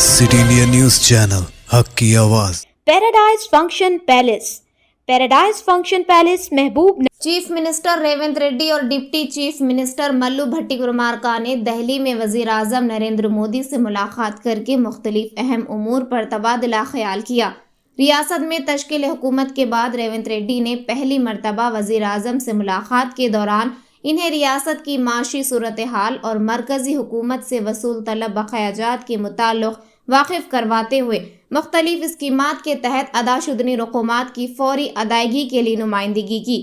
City India news channel हक की आवाज। Paradise function palace. Paradise function palace महबूब chief minister Revanth Reddy और डिप्टी चीफ मिनिस्टर मल्लू भट्टी कुमारका ने दिल्ली में वजीर आजम नरेंद्र मोदी से मुलाकात करके मुख्तलिफ अहम उमूर पर तबादला ख्याल किया। रियासत में तश्कील हुकूमत के बाद रेवंत रेड्डी ने पहली मरतबा वजीर आजम से मुलाकात के दौरान इन्हें रियासत की माशी सूरत हाल और मरकजी हुकूमत से वसूल तलब बकायाजात के मुताल्लिक़ वाकिफ करवाते हुए मुख्तलिफ स्कीमात के तहत अदाशुदनी रकूमात की फौरी अदायगी के लिए नुमाइंदगी की।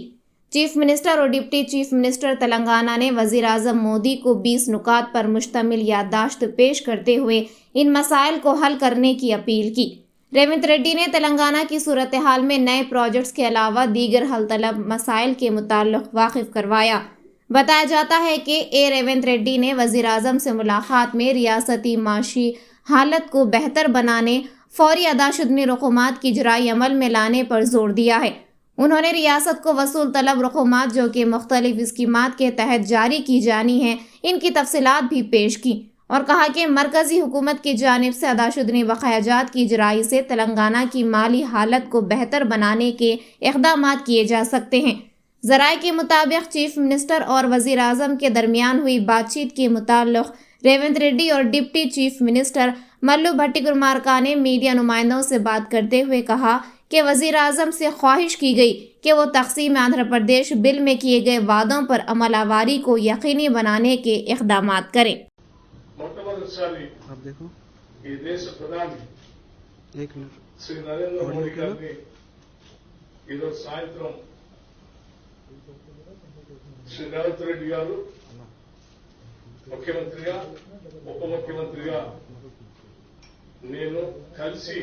चीफ मिनिस्टर और डिप्टी चीफ मिनिस्टर तेलंगाना ने वजीर आजम मोदी को 20 नुकात पर मुश्तमिल याददाश्त पेश करते हुए इन मसाइल को हल करने की अपील की। रेवंत रेड्डी ने तेलंगाना की सूरत हाल में नए प्रोजेक्ट्स के अलावा दीगर हल तलब मसाइल के मुताल्लिक़ वाकिफ करवाया। बताया जाता है कि रेवंत रेड्डी ने वजीर आजम से मुलाकात में रियासती माशी हालत को बेहतर बनाने, फौरी अदाशुदनी रकूमात की इजराई अमल में लाने पर जोर दिया है। उन्होंने रियासत को वसूल तलब रकूमात जो कि मुख्तलिफ स्कीमात के तहत जारी की जानी है, इनकी तफसीलात भी पेश की और कहा कि मरकजी हुकूमत की जानिब से अदाशुदनी बकायाजात की इजराई से तेलंगाना की माली हालत को बेहतर बनाने के इक़दामात किए जा सकते हैं। ज़राए के मुताबिक चीफ मिनिस्टर और वजीर आजम के दरमियान हुई बातचीत के मुताल्लिक़ रेवंत रेड्डी और डिप्टी चीफ मिनिस्टर मल्लू भट्टी कुमारका ने मीडिया नुमाइंदों से बात करते हुए कहा कि वजीर आजम से ख्वाहिश की गई कि वो तक़सीम आंध्र प्रदेश बिल में किए गए वादों पर अमलावारी को यकीनी बनाने के इक़दामात करें। आप देखो ये देश प्रधानी एक मिनट श्री नरेंद्र मोदी गारिని ఈరోజు సాయంత్రం శ్రీ రేవంత్ రెడ్డి గారు ముఖ్యమంత్రిగా ఉప ముఖ్యమంత్రిగా నేను కలిసి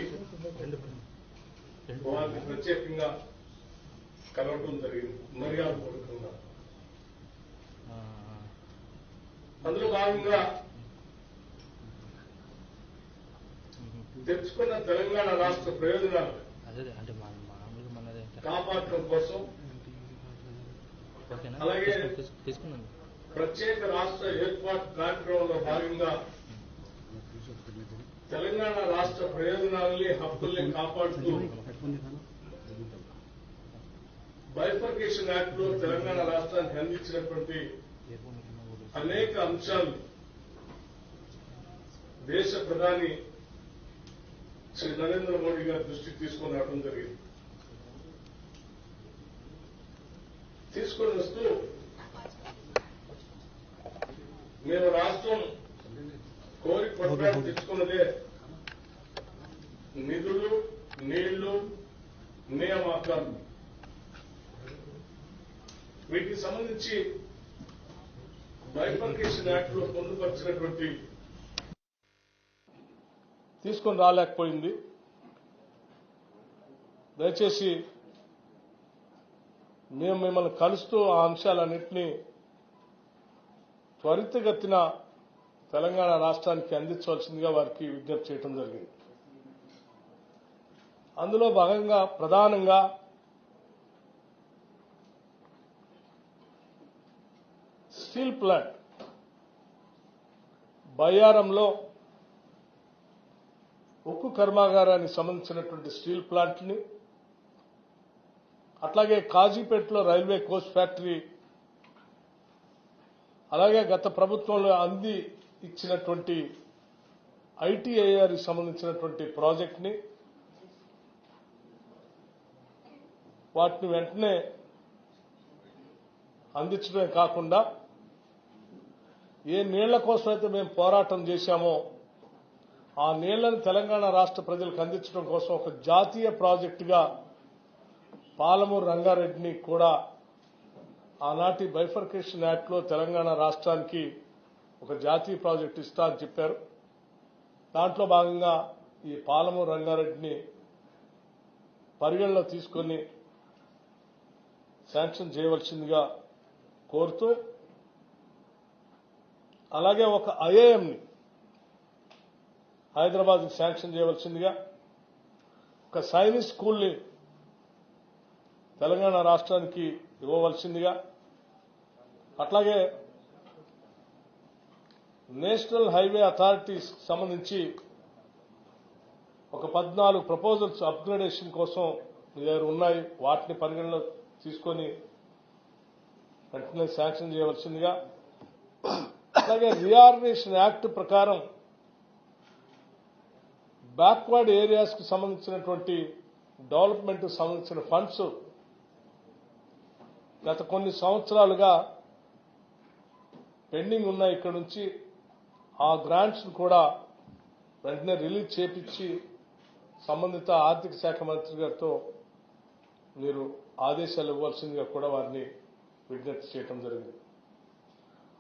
వారిని ప్రత్యేకంగా కలవడం జరిగింది మర్యాదపూర్వకంగా। అందులో భాగంగా తెచ్చుకున్న తెలంగాణ రాష్ట్ర ప్రయోజనాలు కాపాడటం కోసం అలాగే ప్రత్యేక రాష్ట్ర ఏర్పాటు కార్యక్రమంలో భాగంగా తెలంగాణ రాష్ట్ర ప్రయోజనాలని హక్కుల్ని కాపాడుతూ బైఫర్కేషన్ యాక్ట్ లో తెలంగాణ రాష్ట్రానికి అందించినటువంటి అనేక అంశాలు దేశ ప్రధాని శ్రీ నరేంద్ర మోడీ గారి దృష్టికి తీసుకొని రావడం జరిగింది। తీసుకొని వస్తూ మేము రాష్ట్రం కోరి పత్రాలు తెచ్చుకున్నదే నిధులు, నీళ్లు, నియామకాలు, వీటికి సంబంధించి బైఫర్కేషన్ యాక్ట్ లో పొందుపరిచినటువంటి తీసుకొని రాలేకపోయింది। దయచేసి మేము మిమ్మల్ని కలుస్తూ ఆ అంశాలన్నింటినీ త్వరితగతిన తెలంగాణ రాష్ట్రానికి అందించవలసిందిగా వారికి విజ్ఞప్తి చేయడం జరిగింది। అందులో భాగంగా ప్రధానంగా స్టీల్ ప్లాంట్ బయ్యారంలో ఉక్కు కర్మాగారానికి సంబంధించినటువంటి స్టీల్ ప్లాంట్ ని, అట్లాగే కాజీపేటలో రైల్వే కోచ్ ఫ్యాక్టరీ, అలాగే గత ప్రభుత్వంలో అంది ఇచ్చినటువంటి ఐటీఐఆర్ సంబంధించినటువంటి ప్రాజెక్ట్ ని వాటిని వెంటనే అందించడమే కాకుండా ఏ నీళ్ల కోసం అయితే మేము పోరాటం చేశామో ఆ నీళ్లను తెలంగాణ రాష్ట్ర ప్రజలకు అందించడం కోసం ఒక జాతీయ ప్రాజెక్టుగా పాలమూరు రంగారెడ్డిని కూడా ఆనాటి బైఫర్కేషన్ యాక్ట్ లో తెలంగాణ రాష్ట్రానికి ఒక జాతీయ ప్రాజెక్టు ఇస్తా అని చెప్పారు। దాంట్లో భాగంగా ఈ పాలమూరు రంగారెడ్డిని పరిగణలో తీసుకొని శాంక్షన్ చేయవలసిందిగా కోరుతూ, అలాగే ఒక ఐఐఎంని హైదరాబాద్ శాంక్షన్ చేయవలసిందిగా, ఒక సైనిక్ స్కూల్ని తెలంగాణ రాష్ట్రానికి ఇవ్వవలసిందిగా, అట్లాగే నేషనల్ హైవే అథారిటీస్ సంబంధించి ఒక 14 ప్రపోజల్స్ అప్గ్రేడేషన్ కోసం మీ దగ్గర ఉన్నాయి. వాటిని పరిగణలో తీసుకొని వెంటనే శాంక్షన్ చేయవలసిందిగా, అలాగే రీఆర్గనైజేషన్ యాక్ట్ ప్రకారం బ్యాక్వర్డ్ ఏరియాస్ కు సంబంధించినటువంటి డెవలప్మెంట్ సంబంధించిన ఫండ్స్ గత కొన్ని సంవత్సరాలుగా పెండింగ్ ఉన్నాయి. ఇక్కడ నుంచి ఆ గ్రాంట్స్ కూడా వెంటనే రిలీజ్ చేపించి సంబంధిత ఆర్థిక శాఖ మంత్రి గారితో మీరు ఆదేశాలు ఇవ్వాల్సిందిగా కూడా వారిని విజ్ఞప్తి చేయడం జరిగింది.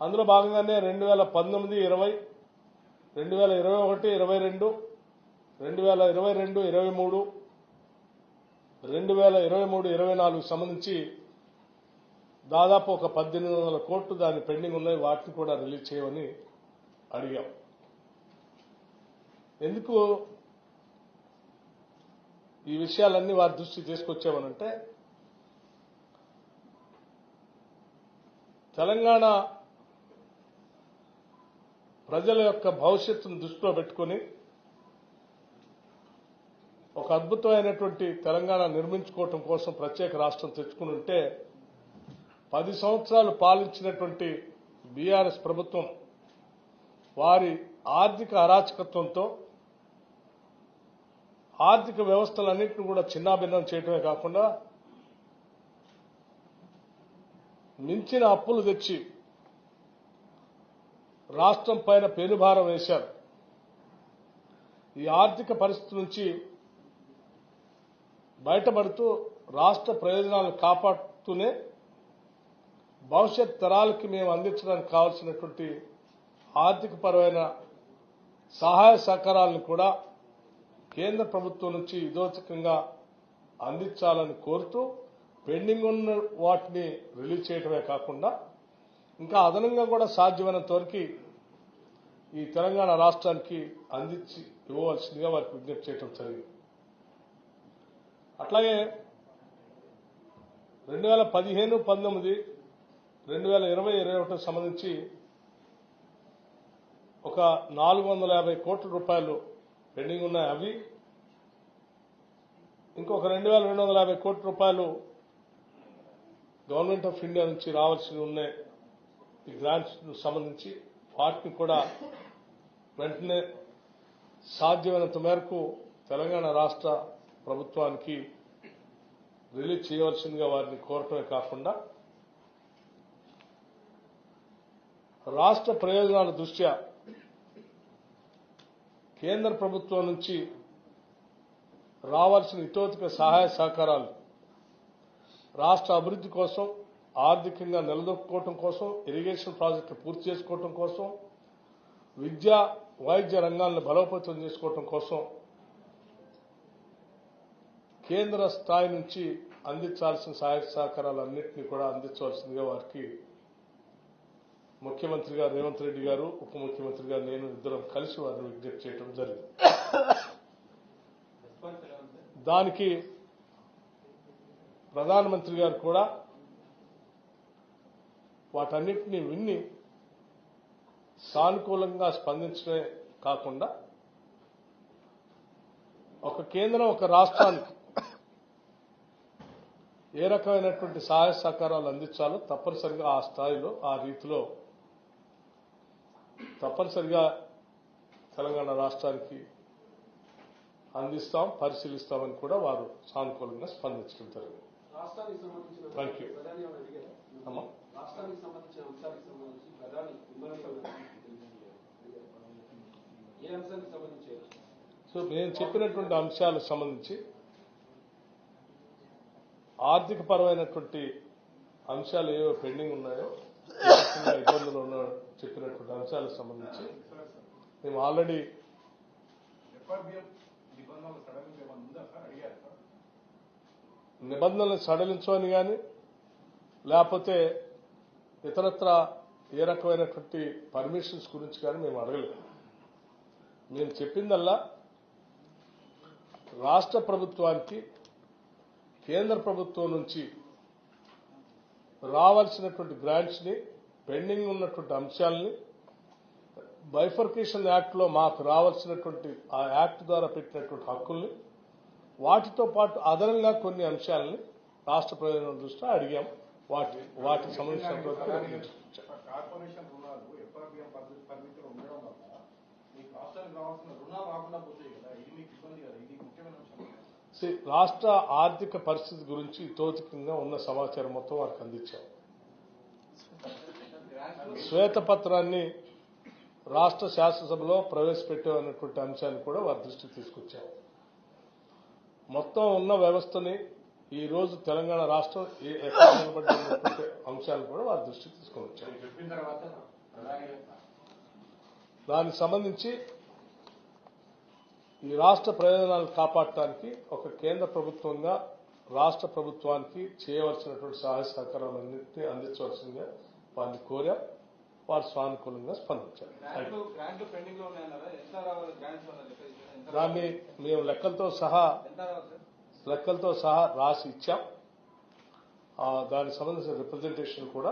అందులో భాగంగానే 2019, 20, 2021, 22, 2022, 23, 2023, 24 సంబంధించి దాదాపు ఒక 1800 కోట్లు దాని పెండింగ్ ఉన్నాయి. వాటిని కూడా రిలీజ్ చేయమని అడిగాం. ఎందుకు ఈ విషయాలన్నీ వారి దృష్టికి తీసుకొచ్చామనంటే, తెలంగాణ ప్రజల యొక్క భవిష్యత్తును దృష్టిలో పెట్టుకుని ఒక అద్భుతమైనటువంటి తెలంగాణ నిర్మించుకోవటం కోసం ప్రత్యేక రాష్ట్రం తెచ్చుకుని ఉంటే 10 సంవత్సరాలు పాలించినటువంటి బీఆర్ఎస్ ప్రభుత్వం వారి ఆర్థిక అరాచకత్వంతో ఆర్థిక వ్యవస్థలన్నింటినీ కూడా చిన్నాభిన్నం చేయడమే కాకుండా మించిన అప్పులు తెచ్చి రాష్ట్రం పైన పెనుభారం వేశారు. ఈ ఆర్థిక పరిస్థితి నుంచి బయటపడుతూ రాష్ట్ర ప్రయోజనాలను కాపాడుతూనే భవిష్యత్ తరాలకి మేము అందించడానికి కావాల్సినటువంటి ఆర్థిక పరమైన సహాయ సహకారాలను కూడా కేంద్ర ప్రభుత్వం నుంచి ఇదోచకంగా అందించాలని కోరుతూ పెండింగ్ ఉన్న వాటిని రిలీజ్ చేయడమే కాకుండా ఇంకా అదనంగా కూడా సాధ్యమైనంత వరకు ఈ తెలంగాణ రాష్ట్రానికి అందించి ఇవ్వవలసిందిగా వారికి విజ్ఞప్తి చేయడం జరిగింది. అట్లాగే 2015, 19, 2020, 21 సంబంధించి ఒక 450 కోట్ల రూపాయలు పెండింగ్ ఉన్నాయి. అవి ఇంకొక 2250 కోట్ల రూపాయలు గవర్నమెంట్ ఆఫ్ ఇండియా నుంచి రావాల్సి ఉన్నాయి. ఈ గ్రాంట్స్ సంబంధించి వాటిని కూడా వెంటనే సాధ్యమైనంత మేరకు తెలంగాణ రాష్ట్ర ప్రభుత్వానికి రిలీజ్ చేయవలసిందిగా వారిని కోరటమే కాకుండా రాష్ట్ర ప్రయోజనాల దృష్ట్యా కేంద్ర ప్రభుత్వం నుంచి రావాల్సిన ఇతోధిక సహాయ సహకారాలు రాష్ట్ర అభివృద్ధి కోసం, ఆర్థికంగా నిలదొక్కుకోవడం కోసం, ఇరిగేషన్ ప్రాజెక్టులు పూర్తి చేసుకోవడం కోసం, విద్యా వైద్య రంగాలను బలోపేతం చేసుకోవడం కోసం కేంద్ర స్థాయి నుంచి అందించాల్సిన సహాయ సహకారాలన్నింటినీ కూడా అందించవలసిందిగా వారికి ముఖ్యమంత్రి గారు రేవంత్ రెడ్డి గారు, ఉప ముఖ్యమంత్రి గారు, నేను ఇద్దరం కలిసి వారిని విజ్ఞప్తి చేయడం జరిగింది. దానికి ప్రధానమంత్రి గారు కూడా వాటన్నిటినీ విన్ని సానుకూలంగా స్పందించడమే కాకుండా ఒక కేంద్రం ఒక రాష్ట్రానికి ఏ రకమైనటువంటి సహాయ సహకారాలు అందించాలో తప్పనిసరిగా ఆ స్థాయిలో, ఆ రీతిలో తప్పనిసరిగా తెలంగాణ రాష్ట్రానికి అందిస్తాం, పరిశీలిస్తామని కూడా వారు సానుకూలంగా స్పందించడం జరిగింది. Thank you. సో నేను చెప్పినటువంటి అంశాలకు సంబంధించి ఆర్థిక పరమైనటువంటి అంశాలు ఏవో పెండింగ్ ఉన్నాయో, ఇబ్బందులు ఉన్న చెప్పినటువంటి అంశాలకు సంబంధించి మేము ఆల్రెడీ నిబంధనలు సడలించమని కానీ లేకపోతే ఇతరత్ర ఏ రకమైనటువంటి పర్మిషన్స్ గురించి కానీ మేము అడగలేదు. నేను చెప్పిందల్లా రాష్ట్ర ప్రభుత్వానికి కేంద్ర ప్రభుత్వం నుంచి రావాల్సినటువంటి గ్రాంట్స్ ని, పెండింగ్ ఉన్నటువంటి అంశాలని బైఫర్కేషన్ యాక్ట్ లో మాకు రావాల్సినటువంటి ఆ యాక్ట్ ద్వారా పెట్టినటువంటి హక్కుల్ని వాటితో పాటు అదనంగా కొన్ని అంశాలని రాష్ట్ర ప్రయోజనం దృష్ట్యా అడిగాం. వాటికి సంబంధించినటువంటి కార్పొరేషన్ రుణాలు ఎఫ్ఆర్బిఎం పరిమితిలో ఉండడం వల్ల మీకు రాష్ట్రానికి రావాల్సిన రుణాలు రాకుండా పోతాయి కదా, ఇది మీకు ఇబ్బంది కదా, ఇది ముఖ్యమైన అంశం. రాష్ట్ర ఆర్థిక పరిస్థితి గురించి తోచికంగా ఉన్న సమాచారం మొత్తం వారికి అందించాం. శ్వేతపత్రాన్ని రాష్ట్ర శాసనసభలో ప్రవేశపెట్టామన్నటువంటి అంశాన్ని కూడా వారి దృష్టికి తీసుకొచ్చాం. మొత్తం ఉన్న వ్యవస్థని ఈ రోజు తెలంగాణ రాష్ట్రం ఎక్కడ నిలబడినటువంటి అంశాలను కూడా వారి దృష్టికి తీసుకొని వచ్చాం. చెప్పిన తర్వాత దానికి సంబంధించి ఈ రాష్ట్ర ప్రయోజనాలను కాపాడటానికి ఒక కేంద్ర ప్రభుత్వంగా రాష్ట్ర ప్రభుత్వానికి చేయవలసినటువంటి సహాయ సహకారాలన్నింటినీ అందించవలసిందిగా వారిని కోరాం. వారు సానుకూలంగా స్పందించారు. దాన్ని మేము లెక్కలతో సహా రాసి ఇచ్చాం. దానికి సంబంధించిన రిప్రజెంటేషన్ కూడా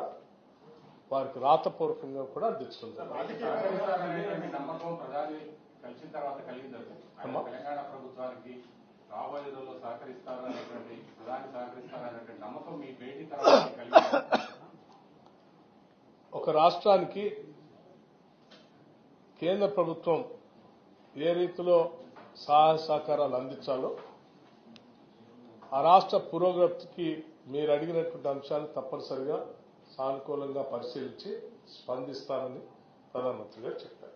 వారికి రాతపూర్వకంగా కూడా అందించడం నమ్మకం ప్రధాని కలిసిన తర్వాత కలిగిందంటే తెలంగాణ ప్రభుత్వానికి రాబోయే రోజుల్లో సహకరిస్తారనేటువంటి ప్రధాని సహకరిస్తారనేటువంటి నమ్మకం మీ భేటీ తర్వాత కలిగింది. ఒక రాష్ట్రానికి కేంద్ర ప్రభుత్వం ఏ రీతిలో సహాయ సహకారాలు అందించాలో ఆ రాష్ట్ర పురోగతికి మీరు అడిగినటువంటి అంశాలను తప్పనిసరిగా సానుకూలంగా పరిశీలించి స్పందిస్తారని ప్రధానమంత్రి గారు చెప్పారు.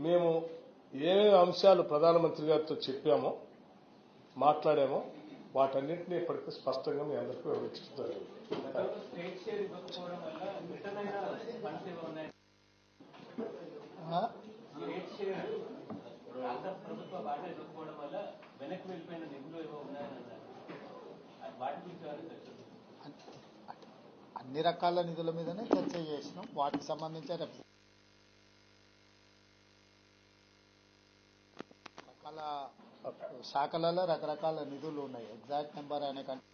మేము ఏమేమి అంశాలు ప్రధానమంత్రి గారితో చెప్పామో మాట్లాడామో వాటన్నింటినీ ఇప్పటికీ స్పష్టంగా మీ అందరికీ వివరించారు. అన్ని రకాల నిధుల మీదనే చర్చ చేసినాం. వాటికి సంబంధించిన రకాల శాఖలలో రకరకాల నిధులు ఉన్నాయి. ఎగ్జాక్ట్ నెంబర్ అనే కంటే